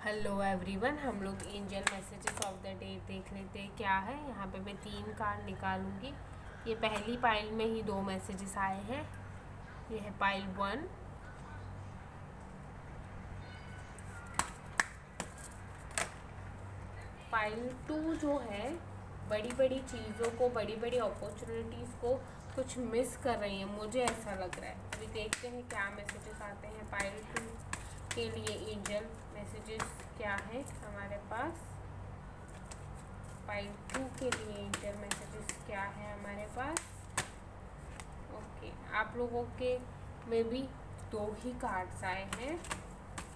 Hello everyone, हम लोग angel messages of the day देख लेते हैं क्या है। यहाँ पे मैं 3 कार्ड निकालूंगी। ये पहली पाइल में ही 2 मैसेजेस आए हैं। ये है पाइल 1। पाइल 2 जो है बड़ी बड़ी चीज़ों को, बड़ी बड़ी अपॉर्चुनिटीज़ को कुछ मिस कर रही है, मुझे ऐसा लग रहा है। अभी देखते हैं क्या मैसेजेस आते हैं पाइल 2 के लिए। एंजल मैसेजेस क्या है हमारे पास। पाइल 2 के लिए एंजल मैसेजेस क्या है हमारे पास। ओके, आप लोगों के में भी 2 ही कार्ड्स आए हैं।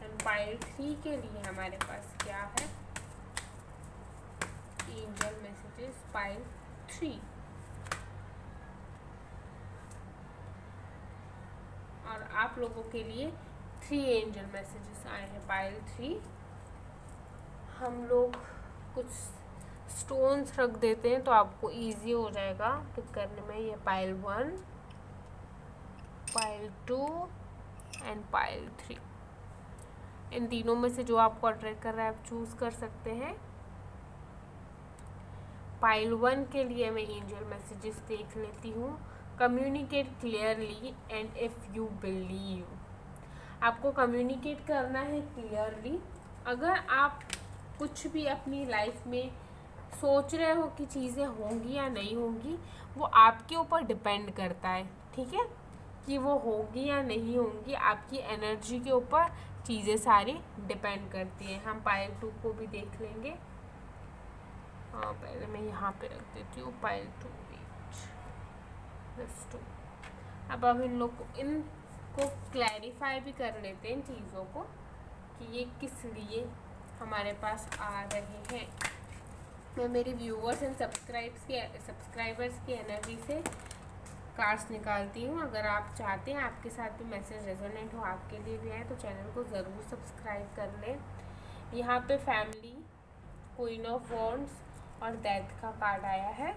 एंड पाइल 3 के लिए हमारे पास क्या है। एंजल मैसेजेस पाइल 3 और आप लोगों के लिए 3 एंजल मैसेजेस आए हैं पाइल 3। हम लोग कुछ स्टोन्स रख देते हैं तो आपको इजी हो जाएगा पिक करने में। ये पाइल 1, पाइल 2 एंड पाइल 3। इन तीनों में से जो आपको अट्रैक्ट कर रहा है आप चूज कर सकते हैं। पाइल 1 के लिए मैं एंजल मैसेजेस देख लेती हूँ। Communicate clearly and if you believe. आपको कम्युनिकेट करना है क्लियरली। अगर आप कुछ भी अपनी लाइफ में सोच रहे हो कि चीज़ें होंगी या नहीं होंगी, वो आपके ऊपर डिपेंड करता है, ठीक है, कि वो होगी या नहीं होंगी। आपकी एनर्जी के ऊपर चीज़ें सारी डिपेंड करती हैं। हम पाइल 2 को भी देख लेंगे। हाँ, पहले मैं यहाँ पे रख देती हूँ पाइल 2 प्लस 2। अब हम इनको क्लैरिफाई भी कर लेते हैं इन चीज़ों को कि ये किस लिए हमारे पास आ रहे हैं। मैं मेरी व्यूअर्स एंड सब्सक्राइबर्स की एनर्जी से कार्ड्स निकालती हूँ। अगर आप चाहते हैं आपके साथ भी मैसेज रेजोनेट हो, आपके लिए भी आए, तो चैनल को ज़रूर सब्सक्राइब कर लें। यहाँ पे फैमिली, क्वीन ऑफ वॉन्ड्स और डेथ का कार्ड आया है।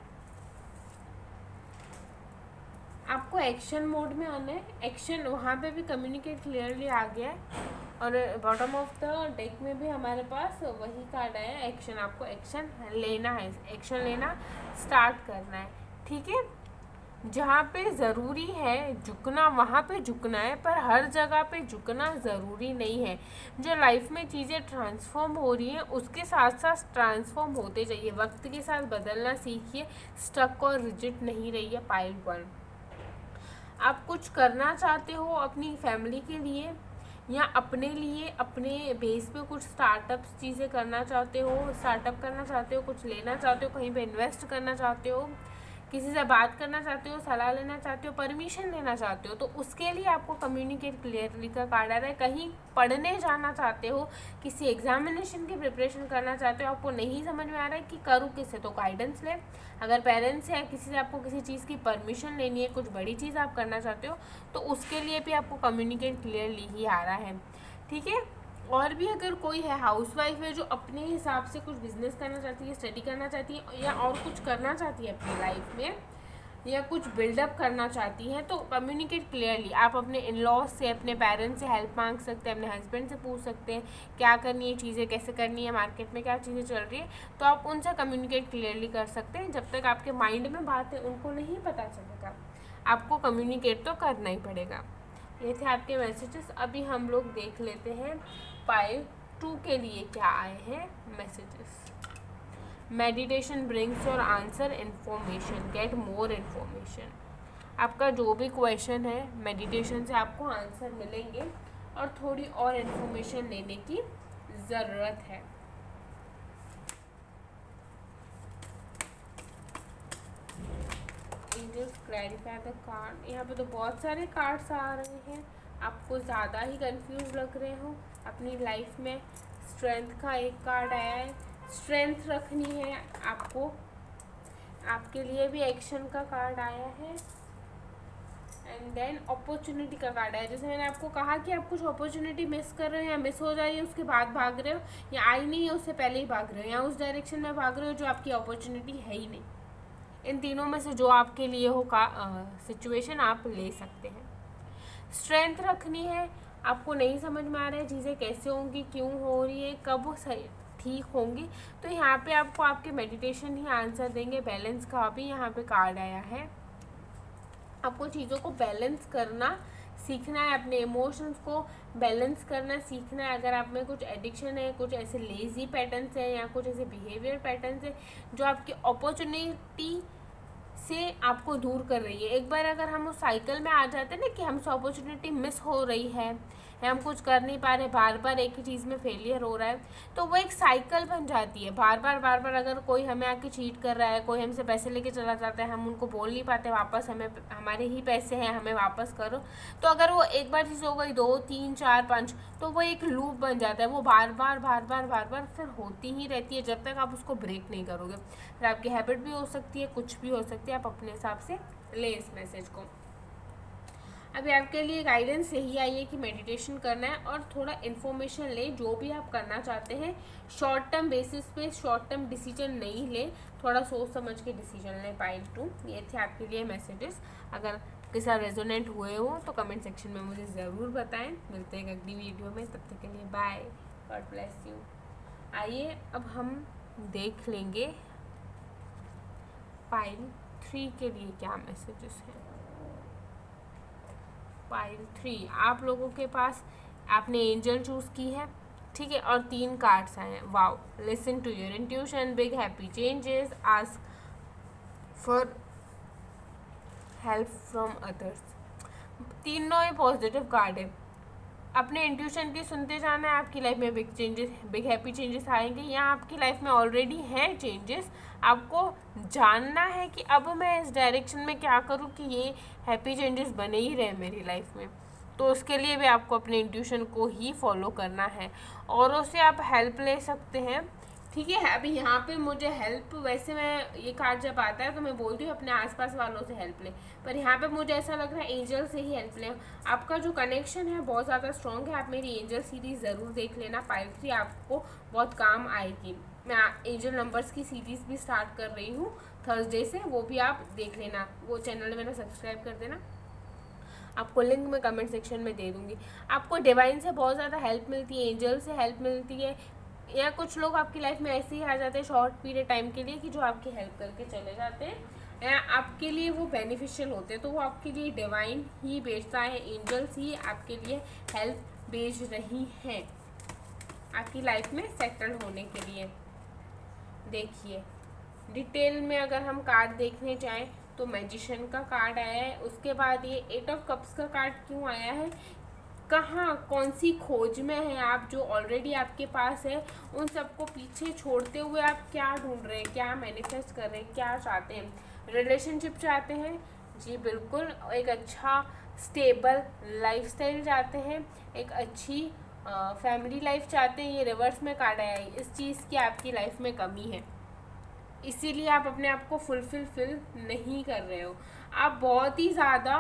आपको एक्शन मोड में आना है। एक्शन, वहाँ पे भी कम्युनिकेट क्लियरली आ गया है और बॉटम ऑफ द डेक में भी हमारे पास वही कार्ड आया है। एक्शन, आपको एक्शन लेना है, एक्शन लेना स्टार्ट करना है, ठीक है। जहाँ पे ज़रूरी है झुकना वहाँ पे झुकना है, पर हर जगह पे झुकना ज़रूरी नहीं है। जो लाइफ में चीज़ें ट्रांसफॉर्म हो रही हैं उसके साथ साथ ट्रांसफॉर्म होते जाइए, वक्त के साथ बदलना सीखिए, स्टक और रिजिड नहीं रहिए। पाइल 1, आप कुछ करना चाहते हो अपनी फैमिली के लिए या अपने लिए, अपने बेस पे कुछ स्टार्टअप्स चीज़ें करना चाहते हो, स्टार्टअप करना चाहते हो, कुछ लेना चाहते हो, कहीं पे इन्वेस्ट करना चाहते हो, किसी से बात करना चाहते हो, सलाह लेना चाहते हो, परमिशन लेना चाहते हो, तो उसके लिए आपको कम्युनिकेट क्लियरली का कार्ड आ रहा है। कहीं पढ़ने जाना चाहते हो, किसी एग्जामिनेशन की प्रिपरेशन करना चाहते हो, आपको नहीं समझ में आ रहा है कि करूँ किससे, तो गाइडेंस ले। अगर पेरेंट्स है, किसी से आपको किसी चीज़ की परमिशन लेनी है, कुछ बड़ी चीज़ आप करना चाहते हो, तो उसके लिए भी आपको कम्युनिकेट क्लियरली ही आ रहा है, ठीक है। और भी अगर कोई है, हाउसवाइफ है जो अपने हिसाब से कुछ बिजनेस करना चाहती है, स्टडी करना चाहती है या और कुछ करना चाहती है अपनी लाइफ में, या कुछ बिल्डअप करना चाहती हैं, तो कम्युनिकेट क्लियरली। आप अपने इन लॉज से, अपने पेरेंट्स से हेल्प मांग सकते हैं, अपने हस्बैंड से पूछ सकते हैं क्या करनी है, चीज़ें कैसे करनी है, मार्केट में क्या चीज़ें चल रही है, तो आप उनसे कम्युनिकेट क्लियरली कर सकते हैं। जब तक आपके माइंड में बात है उनको नहीं पता चलेगा, आपको कम्युनिकेट तो करना ही पड़ेगा। ये थे आपके मैसेजेस। अभी हम लोग देख लेते हैं पाइल 2 के लिए क्या आए हैं messages. Meditation brings your answer information, get more information. आपका जो भी क्वेश्चन है, मेडिटेशन से आपको आंसर मिलेंगे और थोड़ी और इन्फॉर्मेशन लेने की ज़रूरत है। Angels clarify the card. यहाँ पे तो बहुत सारे कार्ड्स आ रहे हैं, आपको ज़्यादा ही कंफ्यूज लग रहे हो अपनी लाइफ में। स्ट्रेंथ का एक कार्ड आया है, स्ट्रेंथ रखनी है आपको। आपके लिए भी एक्शन का कार्ड आया है। एंड देन अपॉर्चुनिटी का कार्ड है। जैसे मैंने आपको कहा कि आप कुछ अपॉर्चुनिटी मिस कर रहे हो या मिस हो जा रही है, उसके बाद भाग रहे हो, या आई नहीं है उससे पहले ही भाग रहे हो, या उस डायरेक्शन में भाग रहे हो जो आपकी अपॉर्चुनिटी है ही नहीं। इन तीनों में से जो आपके लिए हो का सिचुएशन आप ले सकते हैं। स्ट्रेंथ रखनी है, आपको नहीं समझ में आ रहा है चीज़ें कैसे होंगी, क्यों हो रही है, कब वो सही ठीक होंगी, तो यहाँ पे आपको आपके मेडिटेशन ही आंसर देंगे। बैलेंस का भी यहाँ पे कार्ड आया है। आपको चीज़ों को बैलेंस करना सीखना है, अपने इमोशंस को बैलेंस करना सीखना है। अगर आप में कुछ एडिक्शन है, कुछ ऐसे लेज़ी पैटर्न्स है या कुछ ऐसे बिहेवियर पैटर्न्स है जो आपकी अपॉर्चुनिटी से आपको दूर कर रही है। एक बार अगर हम उस साइकिल में आ जाते हैं ना कि हमसे अपॉर्चुनिटी मिस हो रही है या हम कुछ कर नहीं पा रहे, बार बार एक ही चीज़ में फेलियर हो रहा है, तो वो एक साइकिल बन जाती है। बार बार अगर कोई हमें आके चीट कर रहा है, कोई हमसे पैसे लेके चला जाता है, हम उनको बोल नहीं पाते वापस हमें हमारे ही पैसे हैं, हमें वापस करो, तो अगर वो एक बार चीज़ हो गई, 2 3 4 5, तो वो एक लूप बन जाता है। वो बार बार फिर होती ही रहती है जब तक आप उसको ब्रेक नहीं करोगे। फिर आपकी हैबिट भी हो सकती है, कुछ भी हो सकती है। आप अपने हिसाब से लें इस मैसेज को। अभी आपके लिए गाइडेंस यही आई है कि मेडिटेशन करना है और थोड़ा इन्फॉर्मेशन लें। जो भी आप करना चाहते हैं शॉर्ट टर्म बेसिस पे शॉर्ट टर्म डिसीजन नहीं लें, थोड़ा सोच समझ के डिसीजन लें। पाइल 2 ये थे आपके लिए मैसेजेस। अगर आपके साथ रेजोनेंट हुए हो तो कमेंट सेक्शन में मुझे ज़रूर बताएं। मिलते हैं अगली वीडियो में, तब तक के लिए बाय, गॉड ब्लेस यू। आइए अब हम देख लेंगे पाइल 3 के लिए क्या मैसेजेस हैं। पाइल 3 आप लोगों के पास आपने एंजल चूज की है, ठीक है, और 3 कार्ड्स आए हैं। Wow, listen to your intuition, big happy changes, ask for help from others. तीनों ही पॉजिटिव कार्ड है। अपने इंट्यूशन की सुनते जाना है, आपकी लाइफ में बिग हैप्पी चेंजेस आएंगे, या आपकी लाइफ में ऑलरेडी हैं चेंजेस। आपको जानना है कि अब मैं इस डायरेक्शन में क्या करूं कि ये हैप्पी चेंजेस बने ही रहे मेरी लाइफ में। तो उसके लिए भी आपको अपने इंट्यूशन को ही फॉलो करना है। औरों से आप हेल्प ले सकते हैं, ठीक है। अभी यहाँ पे मुझे हेल्प, वैसे मैं ये कार्ड जब आता है तो मैं बोलती हूँ अपने आसपास वालों से हेल्प लें, पर यहाँ पे मुझे ऐसा लग रहा है एंजल से ही हेल्प लें। आपका जो कनेक्शन है बहुत ज़्यादा स्ट्रॉन्ग है। आप मेरी एंजल सीरीज़ ज़रूर देख लेना। पाइल 3 आपको बहुत काम आएगी। मैं एंजल नंबर्स की सीरीज़ भी स्टार्ट कर रही हूँ थर्सडे से, वो भी आप देख लेना। वो चैनल मेरा सब्सक्राइब कर देना, आपको लिंक मैं कमेंट सेक्शन में दे दूँगी। आपको डिवाइन से बहुत ज़्यादा हेल्प मिलती है, एंजल से हेल्प मिलती है, या कुछ लोग आपकी लाइफ में ऐसे ही आ जाते हैं शॉर्ट पीरियड टाइम के लिए कि जो आपकी हेल्प करके चले जाते हैं, या आपके लिए वो बेनिफिशियल होते हैं, तो वो आपके लिए डिवाइन ही भेजता है। एंजल्स ही आपके लिए हेल्प भेज रही हैं आपकी लाइफ में सेटल होने के लिए। देखिए डिटेल में अगर हम कार्ड देखने जाएं तो मैजिशियन का कार्ड आया है, उसके बाद ये 8 ऑफ कप्स का कार्ड क्यों आया है, कहाँ कौन सी खोज में है आप, जो ऑलरेडी आपके पास है उन सबको पीछे छोड़ते हुए आप क्या ढूंढ रहे हैं, क्या मैनिफेस्ट कर रहे हैं, क्या चाहते हैं। रिलेशनशिप चाहते हैं जी बिल्कुल, एक अच्छा स्टेबल लाइफस्टाइल चाहते हैं, एक अच्छी फैमिली लाइफ चाहते हैं। ये रिवर्स में कार्ड आया है, इस चीज़ की आपकी लाइफ में कमी है, इसीलिए आप अपने आप को फुलफिल नहीं कर रहे हो। आप बहुत ही ज़्यादा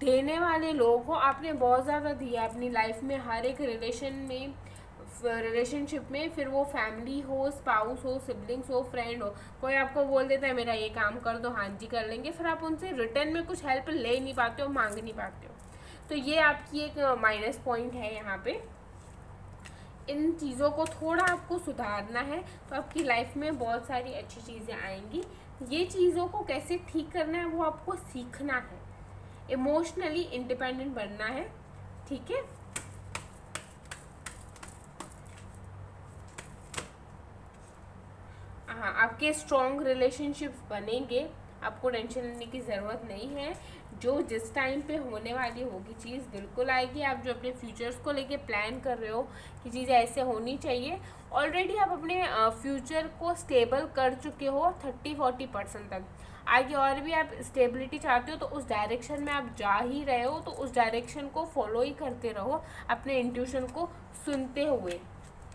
देने वाले लोग हो, आपने बहुत ज़्यादा दिया अपनी लाइफ में, हर एक रिलेशनशिप में, फिर वो फैमिली हो, स्पाउस हो, सिबलिंग्स हो, फ्रेंड हो। कोई आपको बोल देता है मेरा ये काम कर दो, हाँ जी कर लेंगे, फिर आप उनसे रिटर्न में कुछ हेल्प ले नहीं पाते हो, मांग नहीं पाते हो। तो ये आपकी एक माइनस पॉइंट है यहाँ पे। इन चीज़ों को थोड़ा आपको सुधारना है, तो आपकी लाइफ में बहुत सारी अच्छी चीज़ें आएंगी। ये चीज़ों को कैसे ठीक करना है वो आपको सीखना है, इमोशनली इंडिपेंडेंट बनना है, ठीक है। हाँ, आपके स्ट्रॉन्ग रिलेशनशिप्स बनेंगे, आपको टेंशन लेने की ज़रूरत नहीं है। जो जिस टाइम पे होने वाली होगी चीज़ बिल्कुल आएगी। आप जो अपने फ्यूचर्स को लेके प्लान कर रहे हो कि चीज़ें ऐसे होनी चाहिए, ऑलरेडी आप अपने फ्यूचर को स्टेबल कर चुके हो 30-40% तक। आगे और भी आप स्टेबिलिटी चाहते हो तो उस डायरेक्शन में आप जा ही रहे हो, तो उस डायरेक्शन को फॉलो ही करते रहो, अपने इंट्यूशन को सुनते हुए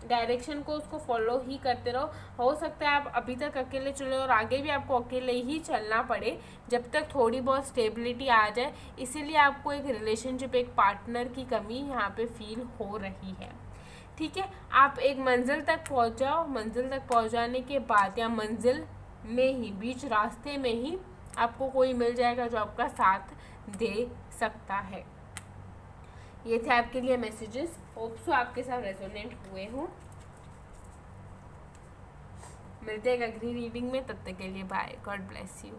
डायरेक्शन को उसको फॉलो ही करते रहो। हो सकता है आप अभी तक अकेले चले और आगे भी आपको अकेले ही चलना पड़े जब तक थोड़ी बहुत स्टेबिलिटी आ जाए। इसीलिए आपको एक रिलेशनशिप, एक पार्टनर की कमी यहाँ पे फील हो रही है, ठीक है। आप एक मंजिल तक पहुँच जाओ, मंजिल तक पहुँच जाने के बाद या मंजिल में ही, बीच रास्ते में ही आपको कोई मिल जाएगा जो आपका साथ दे सकता है। ये थे आपके लिए मैसेजेस, होप सो आपके साथ रेजोनेट हुए हों। मिलते हैं एक अगली रीडिंग में, तब तक के लिए बाय, गॉड ब्लेस यू।